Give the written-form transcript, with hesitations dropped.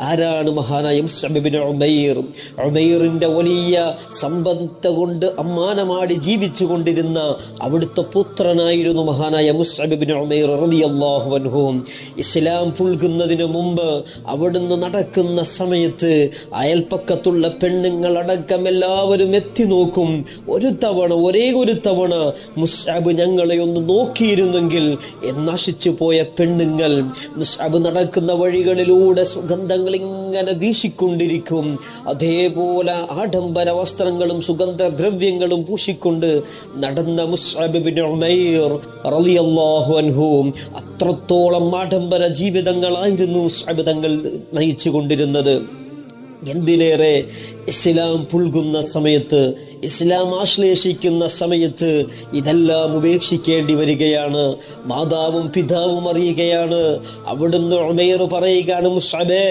ആരാണ് മഹാനായ മുസ്അബ് ഇബ്നു ഉമൈർ? ഉമൈറിന്റെ വലിയ സമ്പത്ത് കൊണ്ട് അമ്മാനമാടി ജീവിച്ചു കൊണ്ടിരുന്ന അവിടുത്തെ പുത്രനായിരുന്നു മഹാനായ മുസ്അബ് ഇബ്നു ഉമൈർ റളിയല്ലാഹു അൻഹു. ഇസ്ലാം പുൽകുന്നതിന് മുമ്പ് അവിടുന്ന് നടക്കുന്ന സമയത്ത് അയൽപ്പക്കത്തുള്ള പെണ്ണുങ്ങളടക്കം എല്ലാവരും എത്തി നോക്കും. ഒരേ ഒരു തവണ മുസ്അബ് ഞങ്ങളെ ഒന്ന് നോക്കിയിരുന്നെങ്കിൽ നശിച്ചു പോയ പെണ്ണുങ്ങൾ. മുസ്അബ് നടക്കുന്ന വഴികളിലൂടെ സുഗന്ധങ്ങൾ ഇങ്ങനെ വീശിക്കൊണ്ടിരിക്കും. അതേപോലെ ആഡംബര വസ്ത്രങ്ങളും സുഗന്ധദ്രവ്യങ്ങളും പൂശിക്കൊണ്ട് നടന്ന മുസ്അബ് ഇബ്നു ഉമൈർ റളിയല്ലാഹു അൻഹു, അത്രത്തോളം ആഡംബര ജീവിതങ്ങളായിരുന്നു മുസ്അബ് തങ്ങൾ നയിച്ചു കൊണ്ടിരുന്നത്. എന്തിനേറെ ഇസ്ലാം പുൽകുന്ന സമയത്ത്, ഇസ്ലാം ആശ്ലേഷിക്കുന്ന സമയത്ത് ഇതെല്ലാം ഉപേക്ഷിക്കേണ്ടി വരികയാണ്. മാതാവും പിതാവും അറിയുകയാണ്. അവിടുന്ന് ഉമൈർ പറയുകയാണ്, മുസ്അബേ,